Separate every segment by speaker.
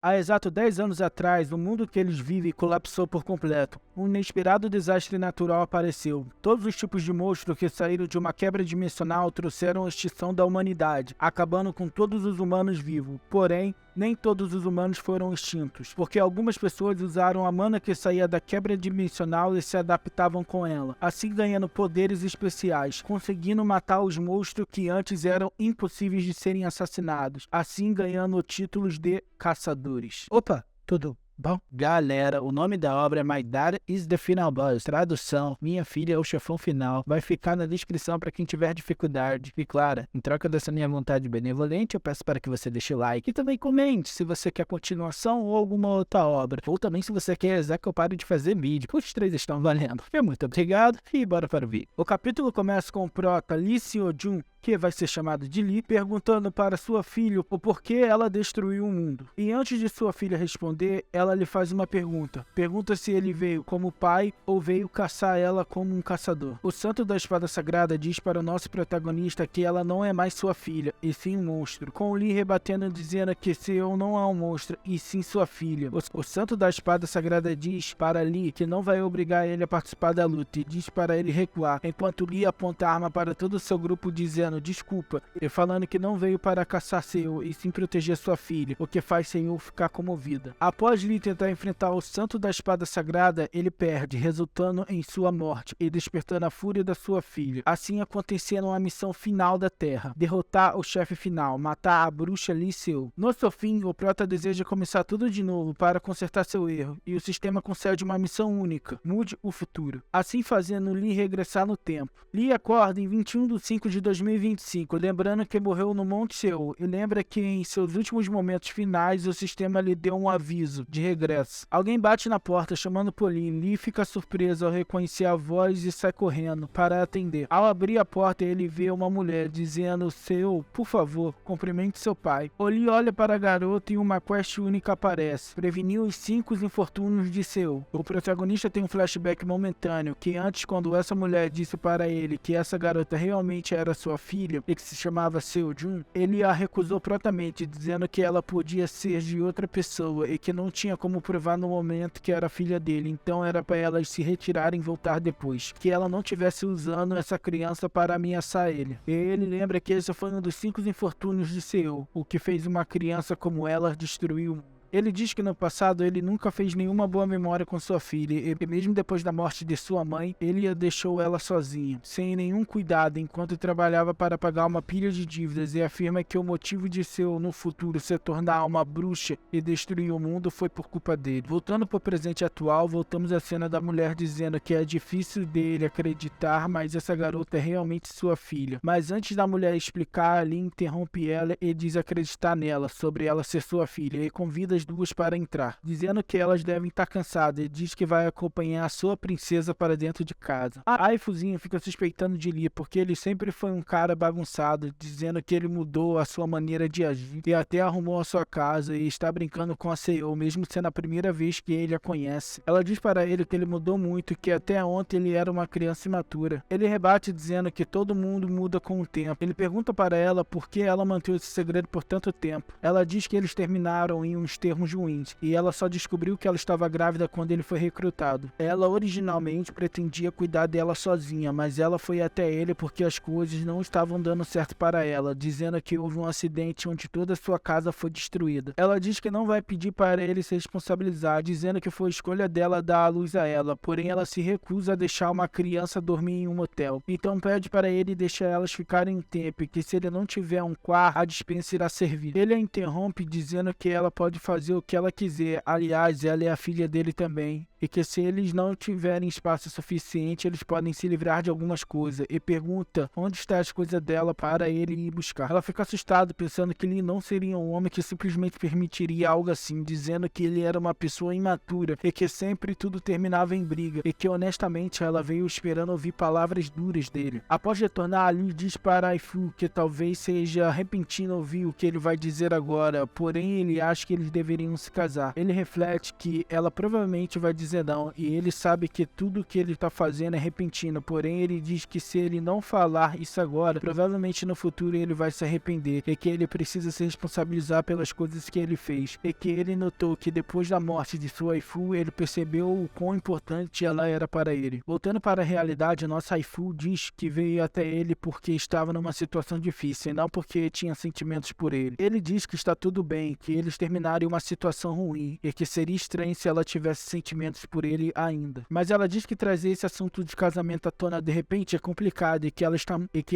Speaker 1: Há exato 10 anos atrás, o mundo que eles vivem colapsou por completo. Um inesperado desastre natural apareceu. Todos os tipos de monstros que saíram de uma quebra dimensional trouxeram a extinção da humanidade, acabando com todos os humanos vivos. Porém, nem todos os humanos foram extintos, porque algumas pessoas usaram a mana que saía da quebra dimensional e se adaptavam com ela, assim ganhando poderes especiais, conseguindo matar os monstros que antes eram impossíveis de serem assassinados, assim ganhando títulos de caçadores. Opa, tudo bom? Galera, o nome da obra é My Dad is the Final Boss. Tradução: Minha filha é o chefão final. Vai ficar na descrição para quem tiver dificuldade. E claro, em troca dessa minha vontade benevolente, eu peço para que você deixe o like e também comente se você quer continuação ou alguma outra obra. Ou também se você quer que eu pare de fazer vídeo. Os três estão valendo. Muito obrigado e bora para o vídeo. O capítulo começa com o prota Lee Seo-jun, que vai ser chamado de Lee, perguntando para sua filha o porquê ela destruiu o mundo. E antes de sua filha responder, ela lhe faz uma pergunta. Pergunta se ele veio como pai ou veio caçar ela como um caçador. O santo da espada sagrada diz para o nosso protagonista que ela não é mais sua filha, e sim um monstro. Com Lee rebatendo dizendo que Seo não é um monstro, e sim sua filha. O santo da espada sagrada diz para Lee que não vai obrigar ele a participar da luta, e diz para ele recuar, enquanto Lee aponta a arma para todo o seu grupo dizendo desculpa, e falando que não veio para caçar Seo e sim proteger sua filha, o que faz Seo ficar comovida. Após Lee tentar enfrentar o santo da espada sagrada, ele perde, resultando em sua morte e despertando a fúria da sua filha. Assim acontecendo a missão final da Terra, derrotar o chefe final, matar a bruxa Lee Seo. No seu fim, o prota deseja começar tudo de novo para consertar seu erro, e o sistema concede uma missão única: mude o futuro. Assim fazendo Lee regressar no tempo. Lee acorda em 21/5/2025, lembrando que morreu no Monte Seul, e lembra que em seus últimos momentos finais o sistema lhe deu um aviso de regresso. Alguém bate na porta chamando por Lee. Lee fica surpreso ao reconhecer a voz e sai correndo para atender. Ao abrir a porta, ele vê uma mulher dizendo: Seul, por favor, cumprimente seu pai. O Lee olha para a garota e uma quest única aparece: prevenir os 5 infortúnios de Seul. O protagonista tem um flashback momentâneo que antes, quando essa mulher disse para ele que essa garota realmente era sua filha e que se chamava Seo-jun, ele a recusou prontamente, dizendo que ela podia ser de outra pessoa e que não tinha como provar no momento que era filha dele, então era para elas se retirarem e voltar depois, que ela não tivesse usando essa criança para ameaçar ele. E ele lembra que esse foi um dos 5 infortúnios de Seul, o que fez uma criança como ela destruir o mundo. Ele diz que no passado ele nunca fez nenhuma boa memória com sua filha e mesmo depois da morte de sua mãe, ele deixou ela sozinha, sem nenhum cuidado, enquanto trabalhava para pagar uma pilha de dívidas, e afirma que o motivo de Seo no futuro se tornar uma bruxa e destruir o mundo foi por culpa dele. Voltando para o presente atual, voltamos à cena da mulher dizendo que é difícil dele acreditar, mas essa garota é realmente sua filha. Mas antes da mulher explicar, Ali interrompe ela e diz acreditar nela, sobre ela ser sua filha, e convida as duas para entrar, dizendo que elas devem estar cansadas, e diz que vai acompanhar a sua princesa para dentro de casa. A Aifuzinha fica suspeitando de Lee, porque ele sempre foi um cara bagunçado, dizendo que ele mudou a sua maneira de agir e até arrumou a sua casa e está brincando com a Seo, mesmo sendo a primeira vez que ele a conhece. Ela diz para ele que ele mudou muito e que até ontem ele era uma criança imatura. Ele rebate dizendo que todo mundo muda com o tempo. Ele pergunta para ela por que ela manteve esse segredo por tanto tempo. Ela diz que eles terminaram em uns termos ruins, e ela só descobriu que ela estava grávida quando ele foi recrutado. Ela originalmente pretendia cuidar dela sozinha, mas ela foi até ele porque as coisas não estavam dando certo para ela, dizendo que houve um acidente onde toda a sua casa foi destruída. Ela diz que não vai pedir para ele se responsabilizar, dizendo que foi escolha dela dar a luz a ela, porém ela se recusa a deixar uma criança dormir em um motel. Então pede para ele deixar elas ficarem um tempo, e que se ele não tiver um quarto, a dispensa irá servir. Ele a interrompe dizendo que ela pode fazer o que ela quiser, aliás, ela é a filha dele também, e que se eles não tiverem espaço suficiente, eles podem se livrar de algumas coisas, e pergunta onde está as coisas dela para ele ir buscar. Ela fica assustada, pensando que ele não seria um homem que simplesmente permitiria algo assim, dizendo que ele era uma pessoa imatura, e que sempre tudo terminava em briga, e que honestamente ela veio esperando ouvir palavras duras dele. Após retornar, Ali diz para Aifu que talvez seja repentino ouvir o que ele vai dizer agora, porém ele acha que eles deveriam deveriam se casar. Ele reflete que ela provavelmente vai dizer não, e ele sabe que tudo que ele tá fazendo é repentino, porém ele diz que se ele não falar isso agora, provavelmente no futuro ele vai se arrepender, e que ele precisa se responsabilizar pelas coisas que ele fez, e que ele notou que depois da morte de sua waifu, ele percebeu o quão importante ela era para ele. Voltando para a realidade, nossa waifu diz que veio até ele porque estava numa situação difícil, e não porque tinha sentimentos por ele. Ele diz que está tudo bem, que eles terminaram em uma situação ruim, e que seria estranho se ela tivesse sentimentos por ele ainda. Mas ela diz que trazer esse assunto de casamento à tona de repente é complicado, e que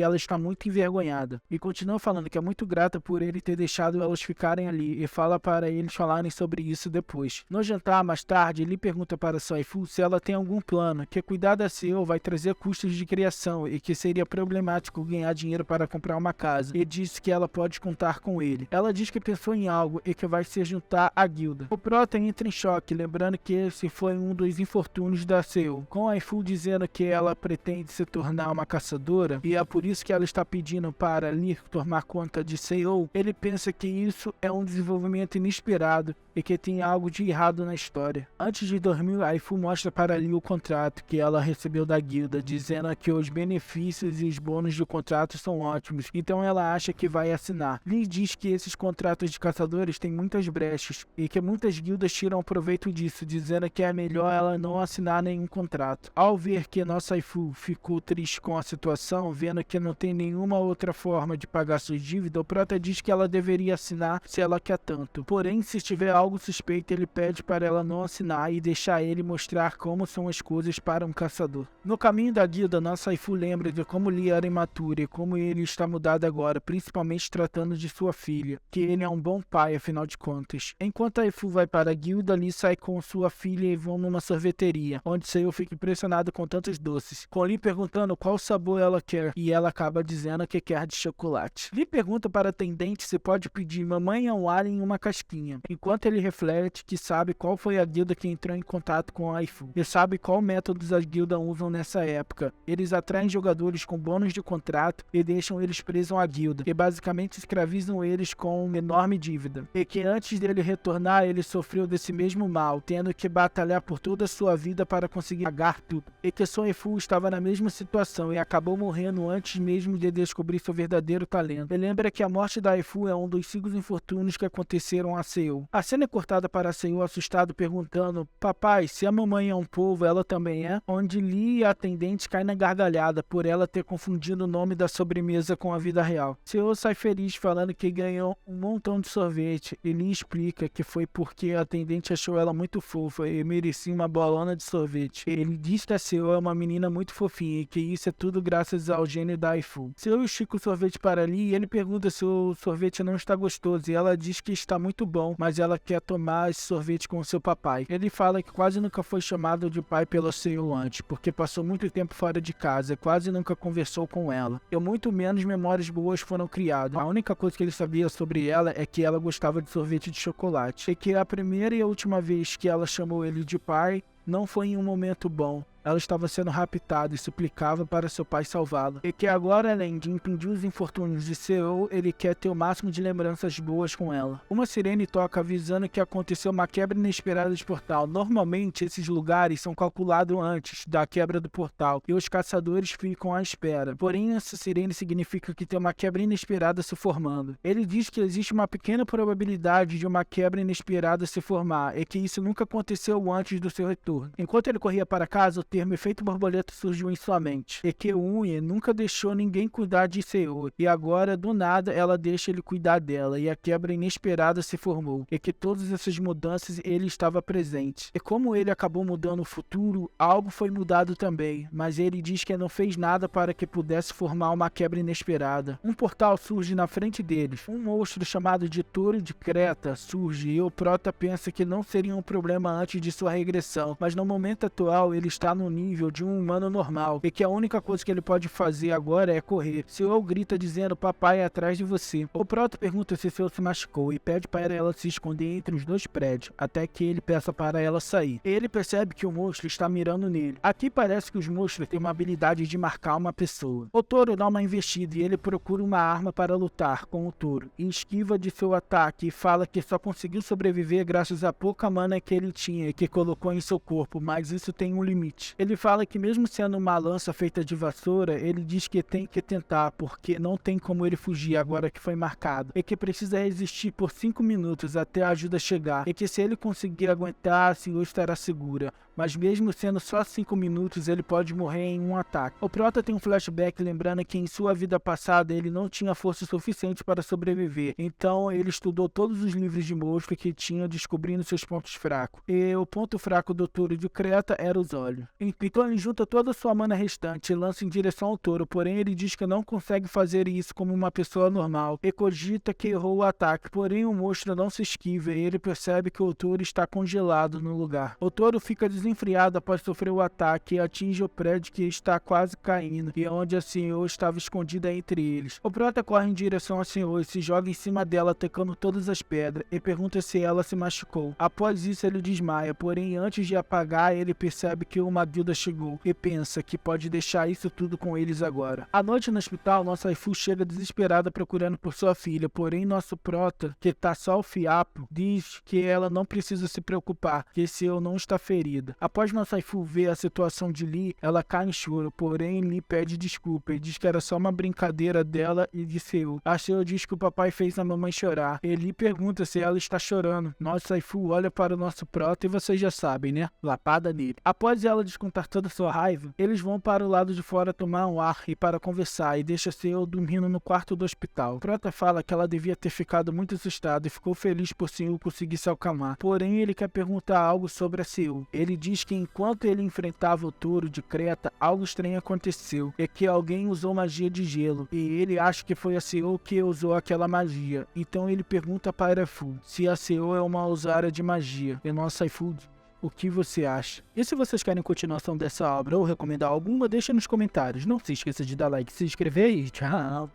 Speaker 1: ela está muito envergonhada. E continua falando que é muito grata por ele ter deixado elas ficarem ali, e fala para eles falarem sobre isso depois. No jantar, mais tarde, ele pergunta para sua waifu se ela tem algum plano, que cuidar da Seo vai trazer custos de criação, e que seria problemático ganhar dinheiro para comprar uma casa, e diz que ela pode contar com ele. Ela diz que pensou em algo e que vai se juntar à guilda. O prota entra em choque, lembrando que esse foi um dos infortúnios da Seo, com a waifu dizendo que ela pretende se tornar uma caçadora, e é por isso que ela está pedindo para Lee tomar conta de Seo. Ele pensa que isso é um desenvolvimento inesperado e que tem algo de errado na história. Antes de dormir, a waifu mostra para Lee o contrato que ela recebeu da guilda, dizendo que os benefícios e os bônus do contrato são ótimos, então ela acha que vai assinar. Lee diz que esses contratos de caçadores têm muitas brechas e que muitas guildas tiram proveito disso, dizendo que é melhor ela não assinar nenhum contrato. Ao ver que nossa waifu ficou triste com a situação, vendo que não tem nenhuma outra forma de pagar sua dívida, o prota diz que ela deveria assinar se ela quer tanto. Porém, se tiver algo suspeito, ele pede para ela não assinar e deixar ele mostrar como são as coisas para um caçador. No caminho da guilda, nossa waifu lembra de como Lee era imaturo e como ele está mudado agora, principalmente tratando de sua filha, que ele é um bom pai, afinal de contas. Enquanto a waifu vai para a guilda, Lee sai com sua filha e vão numa sorveteria, onde Seo fica impressionado com tantos doces, com Lee perguntando qual sabor ela quer, e ela acaba dizendo que quer de chocolate. Lee pergunta para a atendente se pode pedir mamãe a um alien em uma casquinha, enquanto ele reflete que sabe qual foi a guilda que entrou em contato com a waifu, e sabe qual métodos as guildas usam nessa época. Eles atraem jogadores com bônus de contrato e deixam eles presos à guilda, e basicamente escravizam eles com uma enorme dívida, e que antes dele retornar, ele sofreu desse mesmo mal, tendo que batalhar por toda a sua vida para conseguir pagar tudo, e que sua waifu estava na mesma situação e acabou morrendo antes mesmo de descobrir seu verdadeiro talento. Ele lembra que a morte da waifu é um dos 5 infortúnios que aconteceram a Seo. A cena é cortada para Seo assustado perguntando: papai, se a mamãe é um polvo, ela também é? Onde Lee e a atendente caem na gargalhada por ela ter confundido o nome da sobremesa com a vida real. Seo sai feliz falando que ganhou um montão de sorvete, e Lee explica que foi porque a atendente achou ela muito fofa e merecia uma bolona de sorvete. Ele diz que a Seo é uma menina muito fofinha e que isso é tudo graças ao gênio da waifu. Seo estica o sorvete para Lee e ele pergunta se o sorvete não está gostoso, e ela diz que está muito bom, mas ela quer tomar esse sorvete com seu papai. Ele fala que quase nunca foi chamado de pai pela Seo antes, porque passou muito tempo fora de casa e quase nunca conversou com ela, e muito menos memórias boas foram criadas. A única coisa que ele sabia sobre ela é que ela gostava de sorvete de chocolate, e que a primeira e a última vez que ela chamou ele de pai não foi em um momento bom. Ela estava sendo raptada e suplicava para seu pai salvá-la. E que agora, além de impedir os infortúnios de Seo, ele quer ter o máximo de lembranças boas com ela. Uma sirene toca avisando que aconteceu uma quebra inesperada de portal. Normalmente, esses lugares são calculados antes da quebra do portal, e os caçadores ficam à espera. Porém, essa sirene significa que tem uma quebra inesperada se formando. Ele diz que existe uma pequena probabilidade de uma quebra inesperada se formar, e que isso nunca aconteceu antes do seu retorno. Enquanto ele corria para casa, o termo efeito borboleta surgiu em sua mente, e que Unie nunca deixou ninguém cuidar de Seo, e agora do nada ela deixa ele cuidar dela, e a quebra inesperada se formou, e que todas essas mudanças ele estava presente. E como ele acabou mudando o futuro, algo foi mudado também, mas ele diz que não fez nada para que pudesse formar uma quebra inesperada. Um portal surge na frente deles, um monstro chamado de Touro de Creta surge, e o prota pensa que não seria um problema antes de sua regressão, mas no momento atual ele está no no nível de um humano normal e que a única coisa que ele pode fazer agora é correr. Seo grita dizendo: papai é atrás de você. O Proto pergunta se Seo se machucou e pede para ela se esconder entre os dois prédios, até que ele peça para ela sair. Ele percebe que o monstro está mirando nele. Aqui parece que os monstros têm uma habilidade de marcar uma pessoa. O touro dá uma investida e ele procura uma arma para lutar com o touro, e esquiva de seu ataque e fala que só conseguiu sobreviver graças à pouca mana que ele tinha e que colocou em seu corpo, mas isso tem um limite. Ele fala que mesmo sendo uma lança feita de vassoura, ele diz que tem que tentar, porque não tem como ele fugir agora que foi marcado, e que precisa resistir por 5 minutos até a ajuda chegar, e que se ele conseguir aguentar, a Seo estará segura. Mas mesmo sendo só 5 minutos, ele pode morrer em um ataque. O Prota tem um flashback lembrando que em sua vida passada ele não tinha força suficiente para sobreviver. Então ele estudou todos os livros de monstro que tinha, descobrindo seus pontos fracos. E o ponto fraco do touro de Creta era os olhos. Então ele junta toda a sua mana restante e lança em direção ao touro, porém ele diz que não consegue fazer isso como uma pessoa normal e cogita que errou o ataque. Porém o monstro não se esquiva e ele percebe que o touro está congelado no lugar. O touro fica desenfreado após sofrer o ataque e atinge o prédio que está quase caindo e onde a Seo estava escondida entre eles. O Prota corre em direção a Seo e se joga em cima dela, atacando todas as pedras, e pergunta se ela se machucou. Após isso ele desmaia, porém antes de apagar ele percebe que uma guilda chegou e pensa que pode deixar isso tudo com eles agora. À noite no hospital, nossa waifu chega desesperada procurando por sua filha, porém nosso Prota, que tá só o fiapo, diz que ela não precisa se preocupar, que Seo não está ferida. Após nossa waifu ver a situação de Lee, ela cai em choro, porém Lee pede desculpa e diz que era só uma brincadeira dela e de Seo. A Seo diz que o papai fez a mamãe chorar. Lee pergunta se ela está chorando. Nossa waifu olha para o nosso Prota e vocês já sabem, né? Lapada nele. Após ela descontar toda sua raiva, eles vão para o lado de fora tomar um ar e para conversar e deixa Seo dormindo no quarto do hospital. Prota fala que ela devia ter ficado muito assustada e ficou feliz por Seo conseguir se acalmar. Porém ele quer perguntar algo sobre a Seo. Ele diz que enquanto ele enfrentava o touro de Creta, algo estranho aconteceu, é que alguém usou magia de gelo, e ele acha que foi a Seo que usou aquela magia. Então ele pergunta para a waifu se a Seo é uma usuária de magia. E nossa waifu, o que você acha? E se vocês querem continuação dessa obra ou recomendar alguma, deixa nos comentários. Não se esqueça de dar like, se inscrever e tchau!